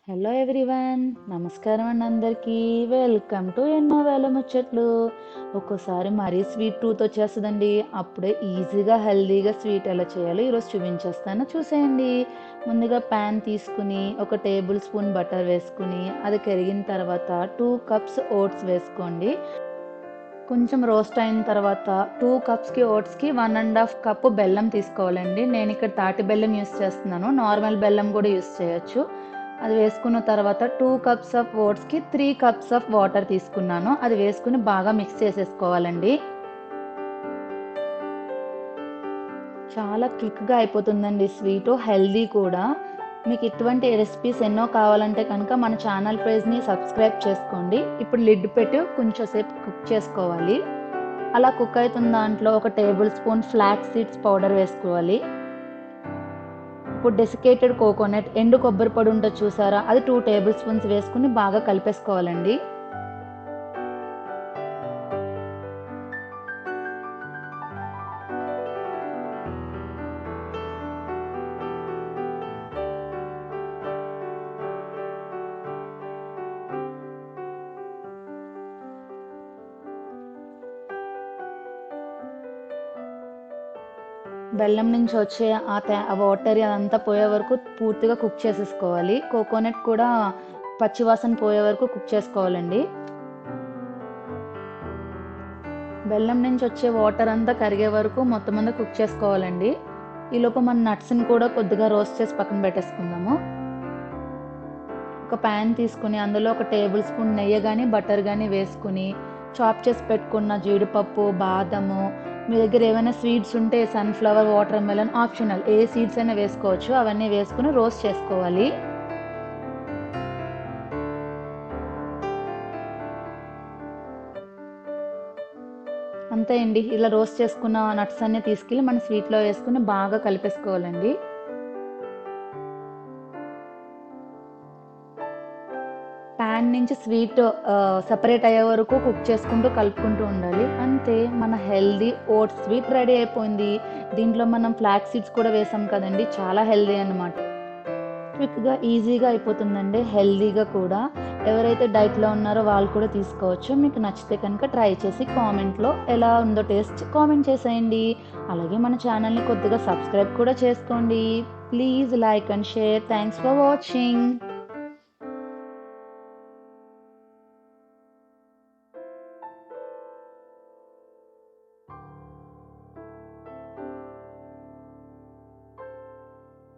Hello everyone, నమస్కారం అండి అందరికీ. వెల్కమ్ టు ఎన్నో వేల ముచ్చట్లు. ఒక్కోసారి మరీ స్వీట్ టూత్ వచ్చేస్తుందండి. అప్పుడే ఈజీగా హెల్దీగా స్వీట్ ఎలా చేయాలో ఈరోజు చూపించేస్తాను, చూసేయండి. ముందుగా ప్యాన్ తీసుకుని 1 టేబుల్ స్పూన్ బటర్ వేసుకుని అది కరిగిన తర్వాత 2 కప్స్ ఓట్స్ వేసుకోండి. కొంచెం రోస్ట్ అయిన తర్వాత 2 కప్స్కి ఓట్స్కి 1.5 కప్పు బెల్లం తీసుకోవాలండి. నేను ఇక్కడ తాటి బెల్లం యూస్ చేస్తున్నాను, నార్మల్ బెల్లం కూడా యూస్ చేయొచ్చు. అది వేసుకున్న తర్వాత 2 కప్స్ ఆఫ్ ఓట్స్కి 3 కప్స్ ఆఫ్ వాటర్ తీసుకున్నాను. అది వేసుకుని బాగా మిక్స్ చేసేసుకోవాలండి. చాలా క్విక్గా అయిపోతుందండి స్వీట్, హెల్దీ కూడా. మీకు ఇటువంటి రెసిపీస్ ఎన్నో కావాలంటే కనుక మన ఛానల్ పేజ్ని సబ్స్క్రైబ్ చేసుకోండి. ఇప్పుడు లిడ్ పెట్టి కొంచెం సేపు కుక్ చేసుకోవాలి. అలా కుక్ అవుతున్న దాంట్లో 1 table spoon flax seeds powder వేసుకోవాలి. ఇప్పుడు డెసికేటెడ్ కోకోనట్, ఎండు కొబ్బరి పొడి ఉంటుంది చూసారా, అది 2 టేబుల్ స్పూన్స్ వేసుకుని బాగా కలిపేసుకోవాలండి. బెల్లం నుంచి వచ్చే ఆ వాటర్ అదంతా పోయే వరకు పూర్తిగా కుక్ చేసేసుకోవాలి. కోకోనట్ కూడా పచ్చివాసన పోయే వరకు కుక్ చేసుకోవాలండి. బెల్లం నుంచి వచ్చే వాటర్ అంతా కరిగే వరకు మొత్తం అంతా కుక్ చేసుకోవాలండి. ఈలోపు మన నట్స్ని కూడా కొద్దిగా రోస్ట్ చేసి పక్కన పెట్టేసుకుందాము. ఒక ప్యాన్ తీసుకుని అందులో 1 టేబుల్ స్పూన్ నెయ్యి కానీ బటర్ కానీ వేసుకుని చాప్ చేసి పెట్టుకున్న జీడిపప్పు, బాదము, మీ దగ్గర ఏమైనా స్వీట్స్ ఉంటే సన్ఫ్లవర్, వాటర్ మెలన్ ఆప్షనల్, ఏ సీడ్స్ అయినా వేసుకోవచ్చు. అవన్నీ వేసుకుని రోస్ట్ చేసుకోవాలి. అంతే అండి, ఇలా రోస్ట్ చేసుకున్న నట్స్ అన్నీ తీసుకెళ్ళి మన స్వీట్లో వేసుకుని బాగా కలిపేసుకోవాలండి. ప్యాన్ నుంచి స్వీట్ సపరేట్ అయ్యే వరకు కుక్ చేసుకుంటూ కలుపుకుంటూ ఉండాలి. అంతే, మన హెల్దీ ఓట్స్ స్వీట్ రెడీ అయిపోయింది. దీంట్లో మనం ఫ్లాక్స్ సీడ్స్ కూడా వేసాం కదండి, చాలా హెల్దీ అన్నమాట. క్విక్గా ఈజీగా అయిపోతుందండి, హెల్దీగా కూడా. ఎవరైతే డైట్లో ఉన్నారో వాళ్ళు కూడా తీసుకోవచ్చు. మీకు నచ్చితే కనుక ట్రై చేసి కామెంట్లో ఎలా ఉందో టేస్ట్ కామెంట్ చేసేయండి. అలాగే మన ఛానల్ని కొద్దిగా సబ్స్క్రైబ్ కూడా చేసుకోండి. Please like and share. Thanks for watching.